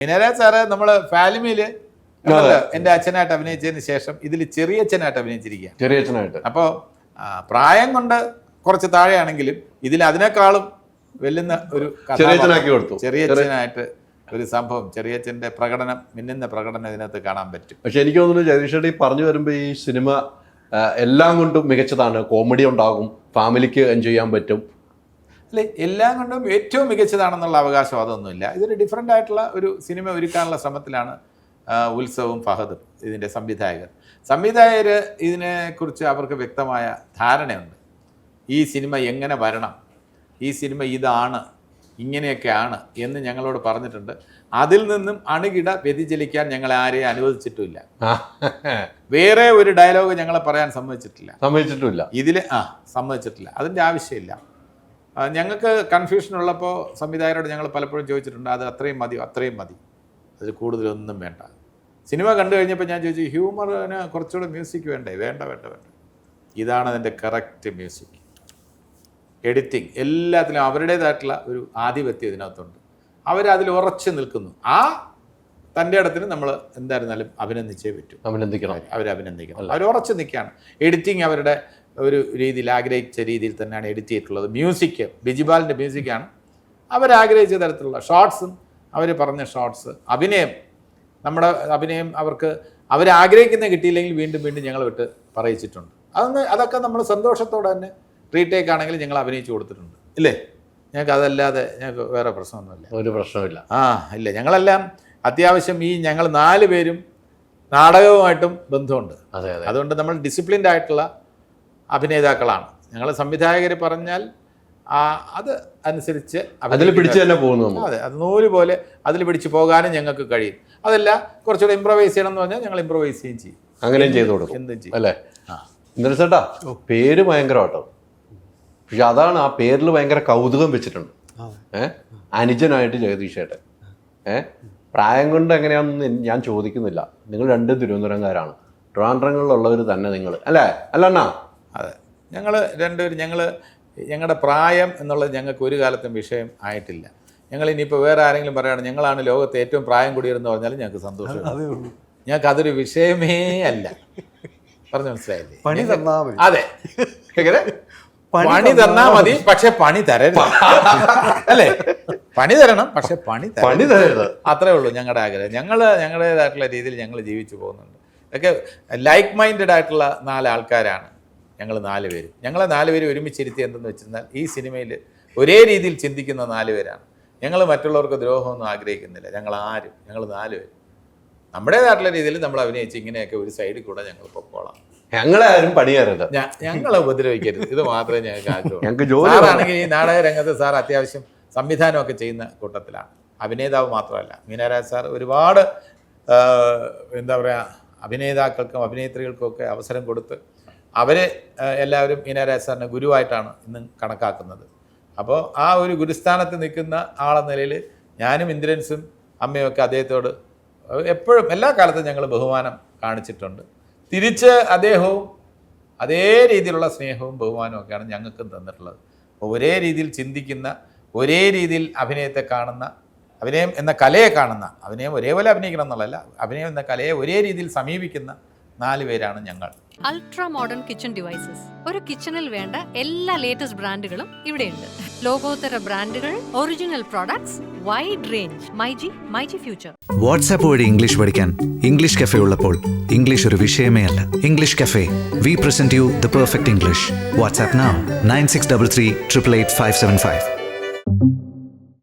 Vinayaraj sir നമ്മള് ഫാലിമിയില് എന്റെ അച്ഛനായിട്ട് അഭിനയിച്ചതിന് ശേഷം ഇതിൽ ചെറിയച്ഛനായിട്ട് അഭിനയിച്ചിരിക്കുകയാണ്. ചെറിയച്ഛനായിട്ട്. അപ്പോൾ പ്രായം കൊണ്ട് കുറച്ച് താഴെയാണെങ്കിലും ഇതിൽ അതിനേക്കാളും വെല്ലുന്ന ഒരു ചെറിയച്ഛനാക്കി കൊടുത്തു. ചെറിയച്ഛനായിട്ട് ഒരു സംഭവം, ചെറിയച്ഛൻ്റെ പ്രകടനം, മിന്നുന്ന പ്രകടനം ഇതിനകത്ത് കാണാൻ പറ്റും. പക്ഷെ എനിക്ക് തോന്നുന്നു ജഗദീഷേട്ടൻ പറഞ്ഞു വരുമ്പോൾ ഈ സിനിമ എല്ലാം കൊണ്ടും മികച്ചതാണ്. കോമഡി ഉണ്ടാകും, ഫാമിലിക്ക് എൻജോയ് ചെയ്യാൻ പറ്റും. അല്ലെ, എല്ലാം കൊണ്ടും ഏറ്റവും മികച്ചതാണെന്നുള്ള അവകാശവാദമൊന്നുമില്ല. ഇതൊരു ഡിഫറെൻ്റ് ആയിട്ടുള്ള ഒരു സിനിമ ഒരുക്കാനുള്ള ശ്രമത്തിലാണ് ഉത്സവും ഫഹദും ഇതിൻ്റെ സംവിധായകർ ഇതിനെക്കുറിച്ച് അവർക്ക് വ്യക്തമായ ധാരണയുണ്ട്. ഈ സിനിമ എങ്ങനെ വരണം, ഈ സിനിമ ഇതാണ്, ഇങ്ങനെയൊക്കെയാണ് എന്ന് ഞങ്ങളോട് പറഞ്ഞിട്ടുണ്ട്. അതിൽ നിന്നും അണുകിട വ്യതിചലിക്കാൻ ഞങ്ങളെ ആരെയും അനുവദിച്ചിട്ടുമില്ല. വേറെ ഒരു ഡയലോഗ് ഞങ്ങളെ പറയാൻ സമ്മതിച്ചിട്ടില്ല. ഇതിൽ സമ്മതിച്ചിട്ടില്ല. അതിൻ്റെ ആവശ്യമില്ല. ഞങ്ങൾക്ക് കൺഫ്യൂഷൻ ഉള്ളപ്പോൾ സംവിധായകരോട് ഞങ്ങൾ പലപ്പോഴും ചോദിച്ചിട്ടുണ്ട്, അത് അത്രയും മതി, അതിൽ കൂടുതലൊന്നും വേണ്ട. സിനിമ കണ്ടു കഴിഞ്ഞപ്പോൾ ഞാൻ ചോദിച്ചു, ഹ്യൂമറിന് കുറച്ചുകൂടെ മ്യൂസിക് വേണ്ടേ? വേണ്ട. ഇതാണ് അതിൻ്റെ കറക്റ്റ് മ്യൂസിക്. എഡിറ്റിംഗ് എല്ലാത്തിലും അവരുടേതായിട്ടുള്ള ഒരു ആധിപത്യം ഇതിനകത്തുണ്ട്. അവരതിൽ ഉറച്ചു നിൽക്കുന്നു. ആ തൻ്റെ ഇടത്തിന് നമ്മൾ എന്തായിരുന്നാലും അഭിനന്ദിച്ചേ പറ്റൂ. അവരഭിനന്ദിക്കണം. അവർ ഉറച്ചു നിൽക്കുകയാണ്. എഡിറ്റിംഗ് അവരുടെ ഒരു രീതിയിൽ, ആഗ്രഹിച്ച രീതിയിൽ തന്നെയാണ് എഡിറ്റ് ചെയ്തിട്ടുള്ളത്. മ്യൂസിക് ബിജിപാലിൻ്റെ മ്യൂസിക്കാണ് അവരാഗ്രഹിച്ച തരത്തിലുള്ള ഷോർട്സും, അവർ പറഞ്ഞ ഷോർട്സ്, നമ്മുടെ അഭിനയം അവരാഗ്രഹിക്കുന്ന കിട്ടിയില്ലെങ്കിൽ വീണ്ടും ഞങ്ങൾ വിട്ട് പറയിച്ചിട്ടുണ്ട്. അതൊക്കെ നമ്മൾ സന്തോഷത്തോടെ തന്നെ റീടേക്ക് ആണെങ്കിലും ഞങ്ങൾ അഭിനയിച്ചു കൊടുത്തിട്ടുണ്ട്. ഇല്ലേ? ഞങ്ങൾക്ക് അതല്ലാതെ ഞങ്ങൾക്ക് വേറെ പ്രശ്നമൊന്നുമില്ല. ഒരു പ്രശ്നമില്ല. ഇല്ല. ഞങ്ങളെല്ലാം അത്യാവശ്യം ഞങ്ങൾ 4 പേരും നാടകവുമായിട്ടും ബന്ധമുണ്ട്. അതുകൊണ്ട് നമ്മൾ ഡിസിപ്ലിൻഡ് ആയിട്ടുള്ള അഭിനേതാക്കളാണ്. ഞങ്ങൾ സംവിധായകർ പറഞ്ഞാൽ അത് അനുസരിച്ച് അതിൽ പിടിച്ച് തന്നെ പോകുന്നു. അതെ, അത് നൂല് പോലെ അതിൽ പിടിച്ച് പോകാനും ഞങ്ങൾക്ക് കഴിയും. അതല്ല, കുറച്ചുകൂടെ ഇംപ്രവൈസ് ചെയ്യണം എന്ന് പറഞ്ഞാൽ ഞങ്ങൾ ഇംപ്രവൈസ് ചെയ്യും. അങ്ങനെയും ചെയ്തു കൊടുക്കും. എന്തും ചെയ്യും. അല്ലേ? ഇന്ദ്രസേട്ടാ, പേര് ഭയങ്കരമാട്ടോ. പക്ഷെ അതാണ്, ആ പേരിൽ ഭയങ്കര കൗതുകം വെച്ചിട്ടുണ്ട്. അനുജനായിട്ട് ജഗദീഷേട്ടൻ. പ്രായം കൊണ്ട് എങ്ങനെയാണെന്ന് ഞാൻ ചോദിക്കുന്നില്ല. നിങ്ങൾ 2 തിരുവനന്തപുരംകാരാണ്. ട്രിവാൻഡ്രങ്ങളിലുള്ളവർ തന്നെ നിങ്ങൾ, അല്ലേ? അല്ലണ്ണാ? അതെ, ഞങ്ങൾ രണ്ടുപേരും ഞങ്ങളുടെ പ്രായം എന്നുള്ളത് ഞങ്ങൾക്ക് ഒരു കാലത്തും വിഷയം ആയിട്ടില്ല. ഞങ്ങൾ ഇനിയിപ്പോൾ വേറെ ആരെങ്കിലും പറയുകയാണ് ഞങ്ങളാണ് ലോകത്തെ ഏറ്റവും പ്രായം കൂടിയതെന്ന് പറഞ്ഞാലും ഞങ്ങൾക്ക് സന്തോഷം. ഞങ്ങൾക്ക് അതൊരു വിഷയമേ അല്ല. പറഞ്ഞു മനസ്സിലായില്ലേ? അതെ, പണി തന്നാ മതി, പക്ഷെ പണി തരരുത്. അല്ലേ? പണി തരണം, പക്ഷെ പണി തരരുത്. അത്രേ ഉള്ളൂ ഞങ്ങളുടെ ആഗ്രഹം. ഞങ്ങളുടേതായിട്ടുള്ള രീതിയിൽ ഞങ്ങൾ ജീവിച്ചു പോകുന്നുണ്ട്. ഇതൊക്കെ ലൈക്ക് മൈൻഡഡ് ആയിട്ടുള്ള 4 ആൾക്കാരാണ് ഞങ്ങൾ 4 പേരും. ഞങ്ങളെ 4 പേരും ഒരുമിച്ചിരുത്തി എന്തെന്ന് വെച്ചിരുന്നാൽ ഈ സിനിമയിൽ ഒരേ രീതിയിൽ ചിന്തിക്കുന്ന 4 പേരാണ്. ഞങ്ങൾ മറ്റുള്ളവർക്ക് ദ്രോഹമൊന്നും ആഗ്രഹിക്കുന്നില്ല. ഞങ്ങൾ 4 പേര് നമ്മുടേതായിട്ടുള്ള രീതിയിൽ നമ്മൾ അഭിനയിച്ച് ഇങ്ങനെയൊക്കെ ഒരു സൈഡിൽ കൂടെ ഞങ്ങൾ പൊക്കോളാം. ഞങ്ങളെ ആരും പണിയരുത്, ഞങ്ങളെ ഉപദ്രവിക്കരുത്. ഇത് മാത്രമേ ഞങ്ങൾക്ക് ആഗ്രഹമുള്ളൂ. സാറാണെങ്കിൽ ഈ നാടക രംഗത്ത് സാർ അത്യാവശ്യം സംവിധാനമൊക്കെ ചെയ്യുന്ന കൂട്ടത്തിലാണ്. അഭിനേതാവ് മാത്രമല്ല, മീനരാജ് സാർ ഒരുപാട് എന്താ പറയുക, അഭിനേതാക്കൾക്കും അഭിനേത്രികൾക്കും ഒക്കെ അവസരം കൊടുത്ത് അവരെ എല്ലാവരും മീനരാജ് സാറിനെ ഗുരുവായിട്ടാണ് ഇന്ന് കണക്കാക്കുന്നത്. അപ്പോൾ ആ ഒരു ഗുരുസ്ഥാനത്ത് നിൽക്കുന്ന ആളെന്ന നിലയിൽ ഞാനും ഇന്ദ്രൻസും അമ്മയൊക്കെ അദ്ദേഹത്തോട് എപ്പോഴും എല്ലാ കാലത്തും ഞങ്ങൾ ബഹുമാനം കാണിച്ചിട്ടുണ്ട്. തിരിച്ച് അദ്ദേഹവും അതേ രീതിയിലുള്ള സ്നേഹവും ബഹുമാനവും ഒക്കെയാണ് ഞങ്ങൾക്കും തന്നിട്ടുള്ളത്. അപ്പോൾ ഒരേ രീതിയിൽ ചിന്തിക്കുന്ന, ഒരേ രീതിയിൽ അഭിനയത്തെ കാണുന്ന, അഭിനയം എന്ന കലയെ കാണുന്ന, അഭിനയം ഒരേപോലെ അഭിനയിക്കണം എന്നുള്ളതല്ല, അഭിനയം എന്ന കലയെ ഒരേ രീതിയിൽ സമീപിക്കുന്ന 4 പേരാണ് ഞങ്ങൾ. Ultra modern kitchen devices. ഒരു കിച്ചണിൽ വേണ്ട എല്ലാ ലേറ്റസ്റ്റ് ബ്രാൻഡുകളും ഇവിടെയുണ്ട്. ലോകോത്തര ബ്രാൻഡുകൾ, original products, wide range. MyG future. WhatsApp വഴി ഇംഗ്ലീഷ് പഠിക്കാൻ ഇംഗ്ലീഷ് കഫേ ഉള്ളപ്പോൾ ഇംഗ്ലീഷ് ഒരു വിഷയമേ അല്ല. English cafe, we present you the perfect English. WhatsApp now 9633 888 575.